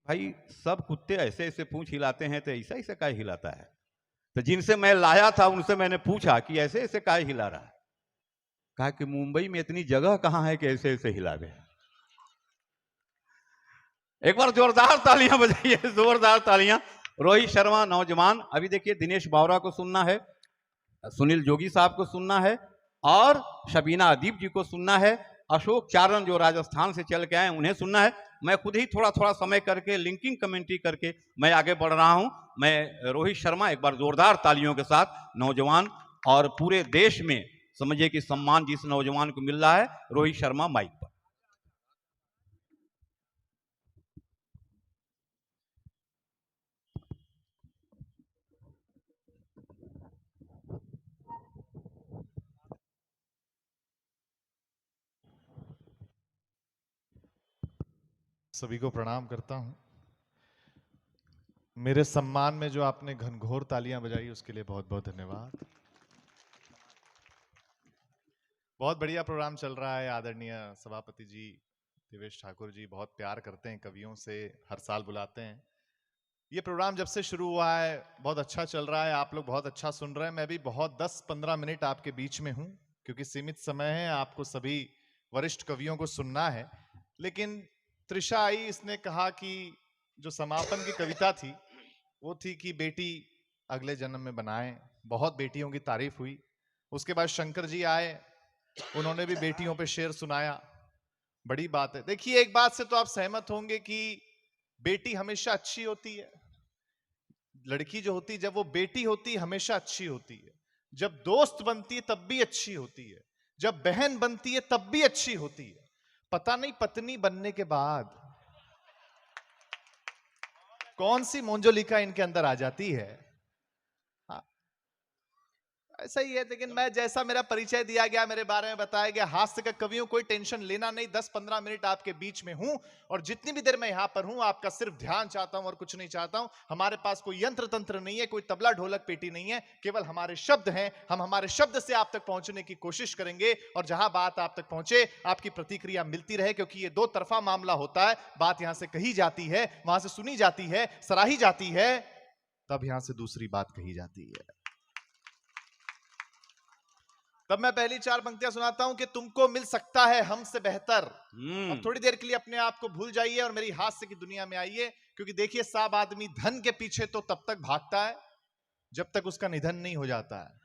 भाई सब कुत्ते ऐसे ऐसे पूंछ हिलाते हैं तो ऐसा ऐसे काय हिलाता है? तो जिनसे मैं लाया था उनसे मैंने पूछा कि ऐसे ऐसे काय हिला रहा है। कहा कि मुंबई में इतनी जगह कहां है कि ऐसे ऐसे हिलावे। एक बार जोरदार तालियां बजाइए, जोरदार तालियां। रोहित शर्मा नौजवान, अभी देखिए दिनेश बावरा को सुनना है, सुनील जोगी साहब को सुनना है और शबीना अदीब जी को सुनना है, अशोक चारण जो राजस्थान से चल के आए उन्हें सुनना है। मैं खुद ही थोड़ा थोड़ा समय करके लिंकिंग कमेंट्री करके मैं आगे बढ़ रहा हूं। मैं रोहित शर्मा, एक बार जोरदार तालियों के साथ, नौजवान और पूरे देश में समझिए कि सम्मान जिस नौजवान को मिल रहा है, रोहित शर्मा माइक पर। सभी को प्रणाम करता हूं। मेरे सम्मान में जो आपने घनघोर तालियां बजाई उसके लिए बहुत बहुत धन्यवाद। बहुत बढ़िया प्रोग्राम चल रहा है। आदरणीय सभापति जी देवेश ठाकुर जी बहुत प्यार करते हैं कवियों से, हर साल बुलाते हैं। ये प्रोग्राम जब से शुरू हुआ है बहुत अच्छा चल रहा है, आप लोग बहुत अच्छा सुन रहे हैं। मैं भी बहुत 10-15 मिनट आपके बीच में हूं क्योंकि सीमित समय है, आपको सभी वरिष्ठ कवियों को सुनना है। लेकिन त्रिषा आई, इसने कहा कि जो समापन की कविता थी वो थी कि बेटी अगले जन्म में बनाए। बहुत बेटियों की तारीफ हुई। उसके बाद शंकर जी आए, उन्होंने भी बेटियों पे शेर सुनाया। बड़ी बात है। देखिए एक बात से तो आप सहमत होंगे कि बेटी हमेशा अच्छी होती है। लड़की जो होती है, जब वो बेटी होती है हमेशा अच्छी होती है। जब दोस्त बनती है तब भी अच्छी होती है, जब बहन बनती है तब भी अच्छी होती है। पता नहीं पत्नी बनने के बाद कौन सी मोंजोलिका इनके अंदर आ जाती है। हाँ, ऐसा ही है। लेकिन मैं, जैसा मेरा परिचय दिया गया, मेरे बारे में बताया गया, हास्य का कवियों, कोई टेंशन लेना नहीं। 10-15 मिनट आपके बीच में हूं और जितनी भी देर मैं यहां पर हूं आपका सिर्फ ध्यान चाहता हूं और कुछ नहीं चाहता हूं। हमारे पास कोई यंत्र तंत्र नहीं है, कोई तबला ढोलक पेटी नहीं है, केवल हमारे शब्द हैं। हम हमारे शब्द से आप तक पहुंचने की कोशिश करेंगे और जहां बात आप तक पहुंचे आपकी प्रतिक्रिया मिलती रहे, क्योंकि ये दो तरफा मामला होता है। बात यहां से कही जाती है, वहां से सुनी जाती है, सराही जाती है, तब यहां से दूसरी बात कही जाती है। तब मैं पहली 4 पंक्तियां सुनाता हूं कि तुमको मिल सकता है हमसे बेहतर। अब थोड़ी देर के लिए अपने आप को भूल जाइए और मेरी हास्य की दुनिया में आइए, क्योंकि देखिए सब आदमी धन के पीछे तो तब तक भागता है जब तक उसका निधन नहीं हो जाता है।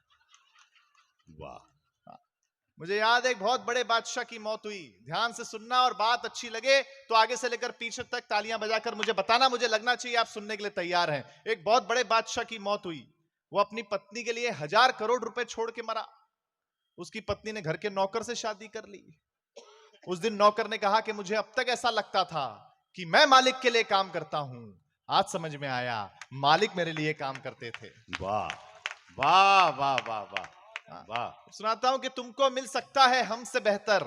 वाह। मुझे याद है एक बहुत बड़े बादशाह की मौत हुई। ध्यान से सुनना और बात अच्छी लगे तो आगे से लेकर पीछे तक तालियां बजाकर मुझे बताना, मुझे लगना चाहिए आप सुनने के लिए तैयार हैं। एक बहुत बड़े बादशाह की मौत हुई। वो अपनी पत्नी के लिए 1000 करोड़ रुपए छोड़ के मरा। उसकी पत्नी ने घर के नौकर से शादी कर ली। उस दिन नौकर ने कहा कि मुझे अब तक ऐसा लगता था कि मैं मालिक के लिए काम करता हूं, आज समझ में आया मालिक मेरे लिए काम करते थे। वाह वाह वाह वाह वाह वाह। सुनाता हूं कि तुमको मिल सकता है हमसे बेहतर,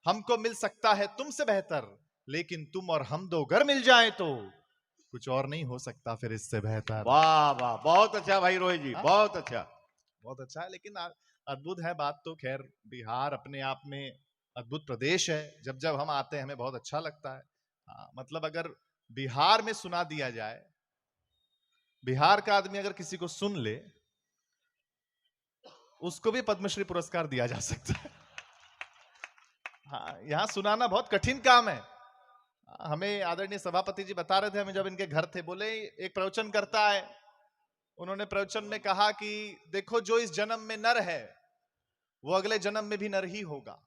हमको मिल सकता है तुमसे बेहतर, लेकिन तुम और हम दो घर मिल जाएं तो कुछ और नहीं हो सकता फिर इससे बेहतर। वाह वाह, बहुत अच्छा भाई रोहित जी, बहुत अच्छा। बहुत अच्छा है। लेकिन अद्भुत है बात तो। खैर, बिहार अपने आप में अद्भुत प्रदेश है। जब जब हम आते हैं हमें बहुत अच्छा लगता है। मतलब अगर बिहार में सुना दिया जाए, बिहार का आदमी अगर किसी को सुन ले, उसको भी पद्मश्री पुरस्कार दिया जा सकता है। हाँ, यहां सुनाना बहुत कठिन काम है। हमें आदरणीय सभापति जी बता रहे थे, हमें जब इनके घर थे, बोले एक प्रवचन करता है, उन्होंने प्रवचन में कहा कि देखो जो इस जन्म में नर है वो अगले जन्म में भी नर ही होगा,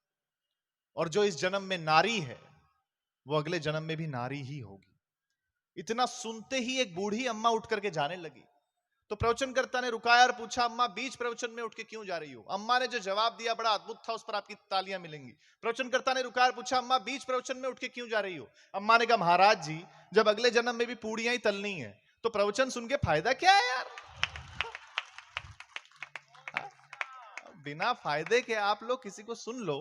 और जो इस जन्म में नारी है वो अगले जन्म में भी नारी ही होगी। इतना सुनते ही एक बूढ़ी अम्मा उठ करके जाने लगी। तो प्रवचनकर्ता ने रुकाया और पूछा, अम्मा बीच प्रवचन में उठ के क्यों जा रही हो? अम्मा ने जो जवाब दिया बड़ा अद्भुत था, उस पर आपकी तालियां मिलेंगी। प्रवचनकर्ता ने रुकाया और पूछा, अम्मा बीच प्रवचन में उठ के क्यों जा रही हो? अम्मा ने कहा, महाराज जी जब अगले जन्म में भी पूड़ियां ही तलनी है तो प्रवचन सुन के फायदा क्या है यार? बिना फायदे के आप लोग किसी को सुन लो,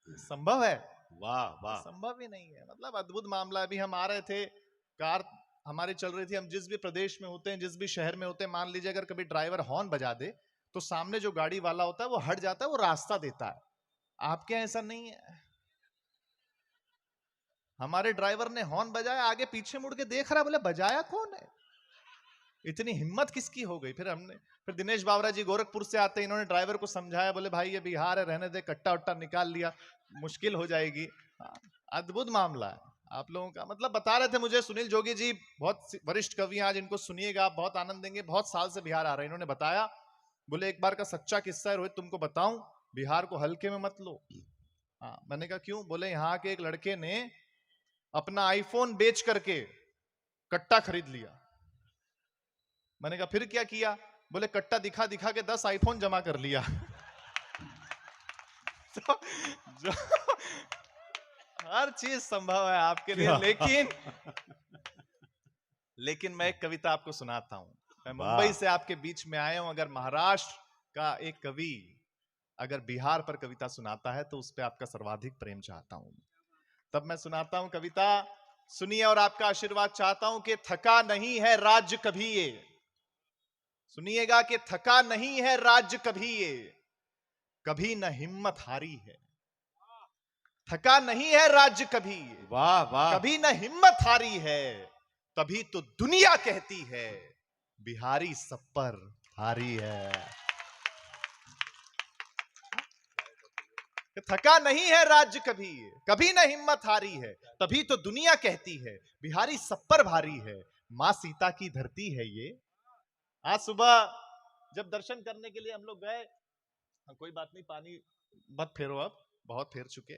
संभव है? वाह वाह। संभव ही नहीं है। मतलब अद्भुत मामला। अभी हम आ रहे थे, कार हमारी चल रही थी, हम जिस भी प्रदेश में होते हैं, जिस भी शहर में होते हैं, मान लीजिए अगर कभी ड्राइवर हॉर्न बजा दे तो सामने जो गाड़ी वाला होता है वो हट जाता है, वो रास्ता देता है। आपके यहाँ ऐसा नहीं है। हमारे ड्राइवर ने हॉर्न बजाया, आगे पीछे मुड़ के देख रहा, बोले बजाया कौन है, इतनी हिम्मत किसकी हो गई। फिर दिनेश बावरा जी गोरखपुर से आते, इन्होंने ड्राइवर को समझाया, बोले भाई ये बिहार है, रहने दे, कट्टा उट्टा निकाल लिया, मुश्किल हो जाएगी। हाँ, अद्भुत मामला है आप लोगों का। मतलब बता रहे थे मुझे सुनील जोगी जी, बहुत वरिष्ठ कवि, आज इनको सुनिएगा, आप बहुत आनंद देंगे, बहुत साल से बिहार आ रहे हैं। इन्होंने बताया, बोले एक बार का सच्चा किस्सा है रोहित, तुमको बताऊं, बिहार को हल्के में मत लो। हाँ, मैंने कहा क्यों? बोले यहाँ के एक लड़के ने अपना आईफोन बेच करके कट्टा खरीद लिया। मैंने कहा फिर क्या किया? बोले कट्टा दिखा दिखा के 10 आईफोन जमा कर लिया। तो जो हर चीज संभव है आपके लिए, लेकिन मैं एक कविता आपको सुनाता हूं। मैं मुंबई से आपके बीच में आया हूं। अगर महाराष्ट्र का एक कवि अगर बिहार पर कविता सुनाता है तो उस पर आपका सर्वाधिक प्रेम चाहता हूं। तब मैं सुनाता हूं कविता, सुनिए और आपका आशीर्वाद चाहता हूं कि थका नहीं है राज्य कभी ये, सुनिएगा कि थका नहीं है राज्य कभी ये, कभी न हिम्मत हारी है। थका नहीं है राज्य कभी ये, वाह वाह, कभी न हिम्मत हारी है, तभी तो दुनिया कहती है बिहारी सब पर भारी है। थका नहीं है राज्य कभी, कभी न हिम्मत हारी है, तभी तो दुनिया कहती है बिहारी सब पर भारी है। मां सीता की धरती है ये। आज सुबह जब दर्शन करने के लिए हम लोग गए, कोई बात नहीं, पानी मत फेरो, अब बहुत फेर चुके।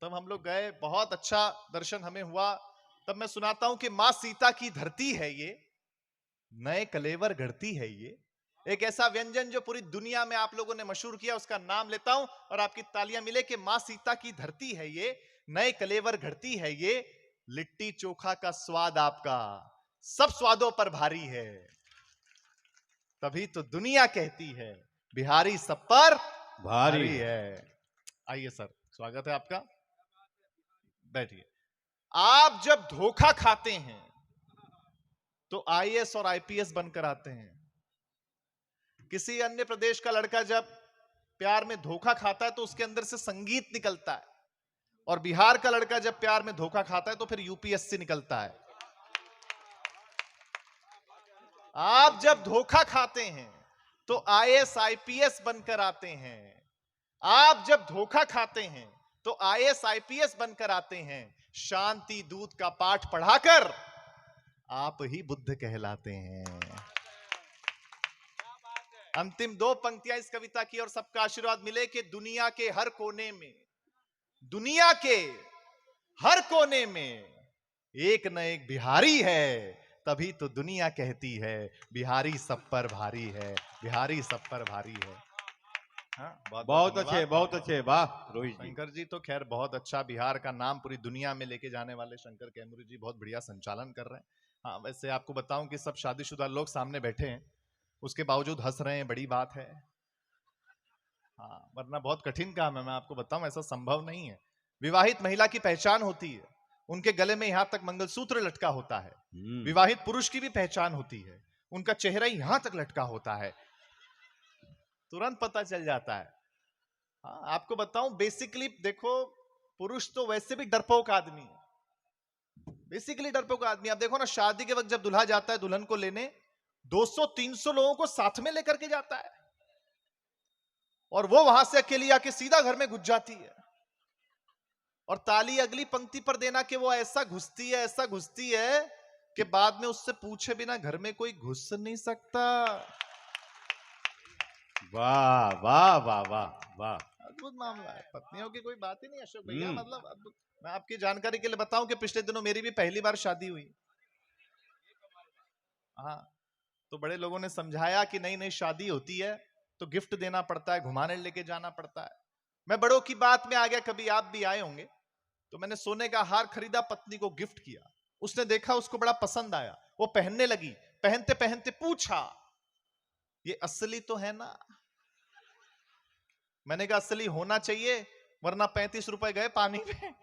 तब हम लोग गए, बहुत अच्छा दर्शन हमें हुआ। तब मैं सुनाता हूं कि मां सीता की धरती है ये, नए कलेवर गढ़ती है ये। एक ऐसा व्यंजन जो पूरी दुनिया में आप लोगों ने मशहूर किया, उसका नाम लेता हूं और आपकी तालियां मिले कि मां सीता की धरती है ये, नए कलेवर घड़ती है ये। लिट्टी चोखा का स्वाद आपका सब स्वादों पर भारी है, तभी तो दुनिया कहती है बिहारी सब पर भारी है। आइए सर, स्वागत है आपका, बैठिए। आप जब धोखा खाते हैं तो आईएएस और आईपीएस बनकर आते हैं। किसी अन्य प्रदेश का लड़का जब प्यार में धोखा खाता है तो उसके अंदर से संगीत निकलता है, और बिहार का लड़का जब प्यार में धोखा खाता है तो फिर यूपीएससी निकलता है। आप जब धोखा खाते हैं तो आईएएस आईपीएस बनकर आते हैं। आप जब धोखा खाते हैं तो आईएएस आईपीएस बनकर आते हैं। शांति दूत का पाठ पढ़ाकर आप ही बुद्ध कहलाते हैं। अंतिम 2 पंक्तियां इस कविता की, और सबका आशीर्वाद मिले कि दुनिया के हर कोने में, दुनिया के हर कोने में एक न एक बिहारी है, तभी तो दुनिया कहती है बिहारी सब पर भारी है, बिहारी सब पर भारी है। हाँ, बहुत अच्छे, बहुत अच्छे, वाह रोहित जी। शंकर जी तो खैर बहुत अच्छा, बिहार का नाम पूरी दुनिया में लेके जाने वाले शंकर कैमूरी जी बहुत बढ़िया संचालन कर रहे हैं। हाँ, वैसे आपको बताऊं कि सब शादीशुदा लोग सामने बैठे हैं, उसके बावजूद हंस रहे हैं, बड़ी बात है। हाँ, वरना बहुत कठिन काम है, मैं आपको बताऊं, ऐसा संभव नहीं है। विवाहित महिला की पहचान होती है, उनके गले में यहां तक मंगलसूत्र लटका होता है। विवाहित पुरुष की भी पहचान होती है, उनका चेहरा यहां तक लटका होता है, तुरंत पता चल जाता है। हाँ, आपको बताऊं, बेसिकली देखो, पुरुष तो वैसे भी डरपोक आदमी है, बेसिकली डरपोक आदमी। आप देखो ना, शादी के वक्त जब दूल्हा जाता है दुल्हन को लेने, 200-300 लोगों को साथ में लेकर के जाता है, और वो वहां से अकेली आके सीधा घर में घुस जाती है, और ताली अगली पंक्ति पर देना कि वो ऐसा घुसती है, ऐसा घुसती है कि बाद में उससे पूछे बिना घर में कोई घुस नहीं सकता। वाह वाह वाह वाह वाह, अद्भुत मामला है, पत्नियों की कोई बात ही नहीं अशोक भैया। मतलब अद्भुत। मैं आपकी जानकारी के लिए बताऊं कि पिछले दिनों मेरी भी पहली बार शादी हुई। हाँ, तो बड़े लोगों ने समझाया कि नई नई शादी होती है तो गिफ्ट देना पड़ता है, घुमाने लेके जाना पड़ता है। मैं बड़ों की बात में आ गया, कभी आप भी आए होंगे। तो मैंने सोने का हार खरीदा, पत्नी को गिफ्ट किया, उसने देखा, उसको बड़ा पसंद आया, वो पहनने लगी। पहनते पहनते पूछा, ये असली तो है ना? मैंने कहा असली होना चाहिए, वरना 35 रुपए गए पानी में।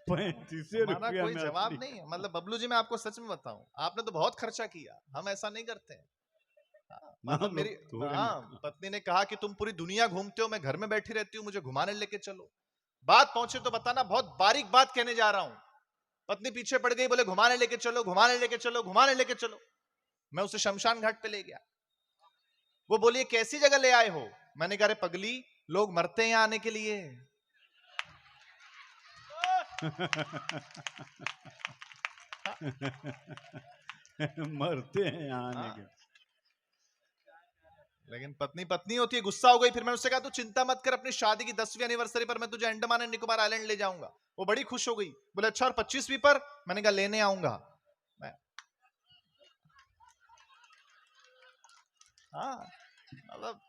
35 हमारा कोई जवाब नहीं है। मतलब बबलू जी, मैं आपको सच में बताऊं, आपने तो बहुत खर्चा किया, हम ऐसा नहीं करते हैं। मतलब मेरी पत्नी ने कहा कि तुम पूरी दुनिया घूमते हो, मैं घर में बैठी रहती हूँ, मुझे घुमाने लेके चलो। बात पहुंचे तो बताना, बहुत बारीक बात कहने जा रहा हूं। पत्नी पीछे पड़ गई, बोले घुमाने लेके चलो, घुमाने लेके चलो, घुमाने लेके चलो। मैं उसे शमशान घाट पे ले गया। वो बोली कैसी जगह ले आए हो? मैंने कहा, अरे पगली, लोग मरते हैं आने के लिए। मरते हैं यहाँ आने हाँ। के। लेकिन पत्नी पत्नी होती है, गुस्सा हो गई। फिर मैंने उससे कहा, तू चिंता मत कर, अपनी शादी की 10वीं एनिवर्सरी पर मैं तुझे अंडमान एंड निकोबार आइलैंड ले जाऊंगा। वो बड़ी खुश हो गई, बोले अच्छा, और 25वीं पर? मैंने कहा लेने आऊंगा मैं। हाँ, मतलब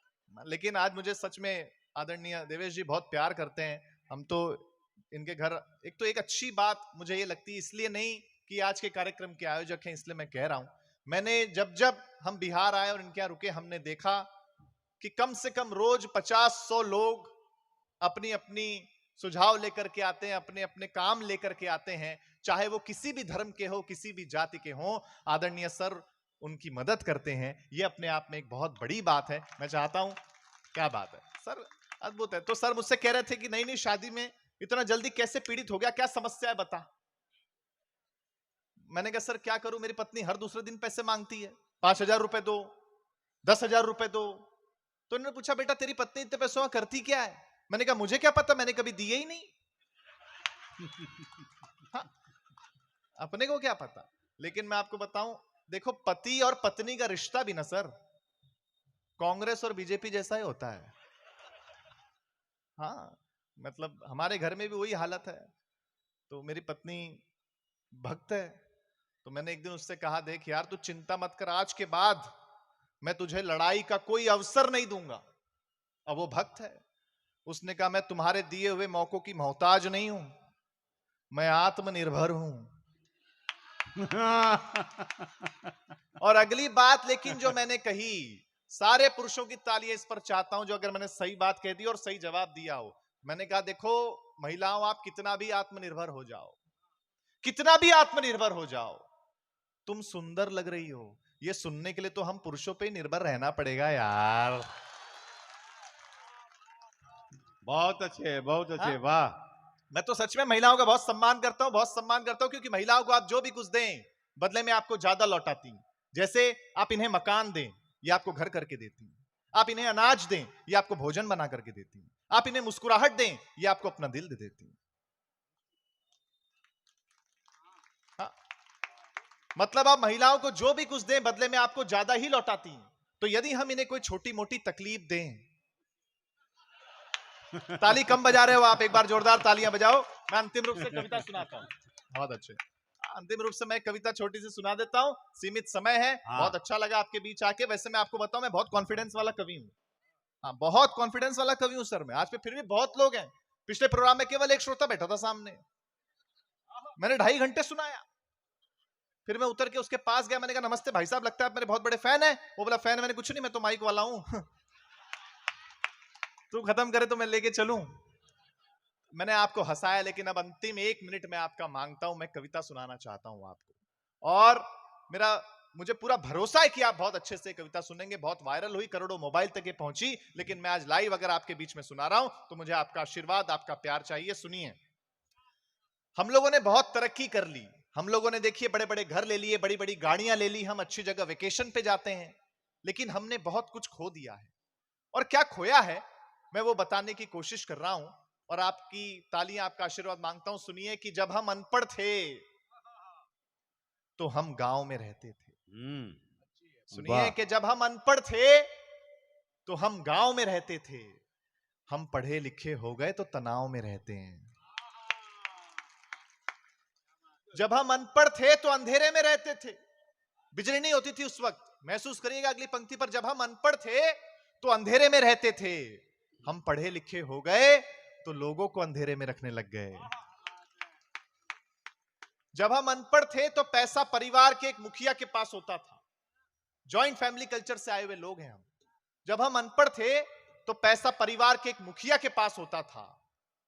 लेकिन आज मुझे सच में आदरणीय देवेश जी बहुत प्यार करते हैं। हम तो इनके घर, एक तो एक अच्छी बात मुझे ये लगती है, इसलिए नहीं कि आज के कार्यक्रम के आयोजक हैं इसलिए मैं कह रहा हूं, मैंने जब जब हम बिहार आए और इनके यहाँ रुके, हमने देखा कि कम से कम रोज 50-100 लोग अपनी अपनी सुझाव लेकर के आते हैं, अपने अपने काम लेकर के आते हैं, चाहे वो किसी भी धर्म के हो, किसी भी जाति के हो। आदरणीय सर उनकी मदद करते हैं, ये अपने आप में एक बहुत बड़ी बात है। मैं चाहता हूं, क्या बात है सर, अद्भुत है। तो सर मुझसे कह रहे थे कि नई नई शादी में इतना जल्दी कैसे पीड़ित हो गया, क्या समस्या है बता। मैंने कहा सर क्या करूं, मेरी पत्नी हर दूसरे दिन पैसे मांगती है, 5,000 रुपए दो, 10,000 रुपए दो। तो उन्होंने पूछा, बेटा तेरी पत्नी इतने पैसों में करती क्या है? मैंने कहा मुझे क्या पता, मैंने कभी दिए ही नहीं। हाँ, अपने को क्या पता। लेकिन मैं आपको बताऊं, देखो पति और पत्नी का रिश्ता भी ना सर कांग्रेस और बीजेपी जैसा ही होता है। हाँ, मतलब हमारे घर में भी वही हालत है। तो मेरी पत्नी भक्त है, तो मैंने एक दिन उससे कहा, देख यार तू चिंता मत कर, आज के बाद मैं तुझे लड़ाई का कोई अवसर नहीं दूंगा। अब वो भक्त है, उसने कहा मैं तुम्हारे दिए हुए मौकों की मोहताज नहीं हूं, मैं आत्मनिर्भर हूं। और अगली बात लेकिन जो मैंने कही, सारे पुरुषों की तालियां इस पर चाहता हूं जो अगर मैंने सही बात कह दी और सही जवाब दिया हो। मैंने कहा देखो महिलाओं, आप कितना भी आत्मनिर्भर हो जाओ, कितना भी आत्मनिर्भर हो जाओ, तुम सुंदर लग रही हो, ये सुनने के लिए तो हम पुरुषों पे ही निर्भर रहना पड़ेगा यार। बहुत अच्छे, बहुत अच्छे, हाँ? वाह। मैं तो सच में महिलाओं का बहुत सम्मान करता हूं, बहुत सम्मान करता हूं, क्योंकि महिलाओं को आप जो भी कुछ दें बदले में आपको ज्यादा लौटाती। जैसे आप इन्हें मकान दें, ये आपको घर करके देती हैं। आप इन्हें अनाज दें, ये आपको भोजन बना करके देती हैं। आप इन्हें मुस्कुराहट दें, ये आपको अपना दिल दे देती हैं। हाँ, मतलब आप महिलाओं को जो भी कुछ दें बदले में आपको ज्यादा ही लौटाती हैं। तो यदि हम इन्हें कोई छोटी मोटी तकलीफ दें, ताली कम बजा रहे हो आप, एक बार जोरदार तालियां बजाओ। मैं अंतिम रूप से कविता सुनाता हूं। बहुत अच्छे, अंतिम रूप से मैं कविता छोटी सी सुना देता हूं, सीमित समय है। हाँ। बहुत अच्छा लगा आपके बीच आके। वैसे मैं आपको बताऊं, मैं बहुत कॉन्फिडेंस वाला कवि हूं। हाँ, बहुत कॉन्फिडेंस वाला कवि हूं सर मैं। आज पे फिर भी बहुत लोग हैं, पिछले प्रोग्राम में केवल एक श्रोता बैठा था सामने, मैंने 2.5 घंटे सुनाया। फिर मैं उतर के उसके पास गया, मैंने कहा नमस्ते भाई साहब, लगता है आप मेरे बहुत बड़े फैन है। वो बोला फैन मैंने कुछ नहीं, मैं तो माइक वाला हूं। तू खत्म करे तो मैं लेके चलूं। मैंने आपको हंसाया, लेकिन अब अंतिम 1 मिनट में आपका मांगता हूं, मैं कविता सुनाना चाहता हूं आपको। और मुझे पूरा भरोसा है कि आप बहुत अच्छे से कविता सुनेंगे। बहुत वायरल हुई, करोड़ों मोबाइल तक ये पहुंची, लेकिन मैं आज लाइव अगर आपके बीच में सुना रहा हूं तो मुझे आपका आशीर्वाद, आपका प्यार चाहिए। सुनिए। हम लोगों ने बहुत तरक्की कर ली, हम लोगों ने देखिए बड़े बड़े घर ले लिए, बड़ी बड़ी गाड़ियां ले ली, हम अच्छी जगह वेकेशन पे जाते हैं, लेकिन हमने बहुत कुछ खो दिया है। और क्या खोया है मैं वो बताने की कोशिश कर रहा हूं, और आपकी तालियां, आपका आशीर्वाद मांगता हूं। सुनिए कि जब हम अनपढ़ थे तो हम गांव में रहते थे। सुनिए कि जब हम अनपढ़ थे तो हम गांव में रहते थे, हम पढ़े लिखे हो गए तो तनाव में रहते हैं। जब हम अनपढ़ थे तो अंधेरे में रहते थे, बिजली नहीं होती थी उस वक्त। महसूस करिएगा अगली पंक्ति पर, जब हम अनपढ़ थे तो अंधेरे में रहते थे, हम पढ़े लिखे हो गए तो लोगों को अंधेरे में रखने लग गए। जब हम अनपढ़ थे तो पैसा परिवार के एक मुखिया के पास होता था, जॉइंट फैमिली कल्चर से आए हुए लोग हैं हम। जब हम अनपढ़ थे तो पैसा परिवार के एक मुखिया के पास होता था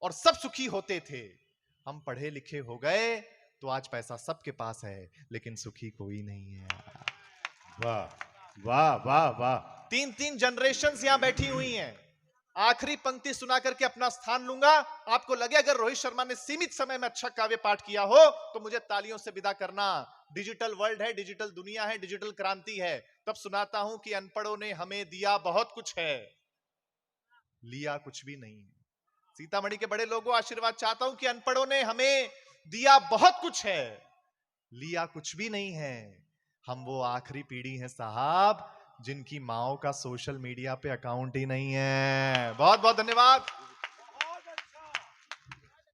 और सब सुखी होते थे। हम पढ़े लिखे हो गए तो आज पैसा सबके पास है, लेकिन सुखी कोई नहीं है। वाह वाह वाह वाह। 3-3 जनरेशंस यहां बैठी हुई हैं, आखिरी पंक्ति सुना करके अपना स्थान लूंगा। आपको लगे अगर रोहित शर्मा ने सीमित समय में अच्छा काव्य पाठ किया हो तो मुझे तालियों से विदा करना। डिजिटल वर्ल्ड है, डिजिटल दुनिया है, डिजिटल क्रांति है। तब सुनाता हूं कि अनपढ़ों ने हमें दिया बहुत कुछ है, लिया कुछ भी नहीं है। सीतामढ़ी के बड़े लोगों, आशीर्वाद चाहता हूं कि अनपढ़ों ने हमें दिया बहुत कुछ है, लिया कुछ भी नहीं है। हम वो आखिरी पीढ़ी हैं साहब जिनकी माओ का सोशल मीडिया पे अकाउंट ही नहीं है। बहुत बहुत धन्यवाद।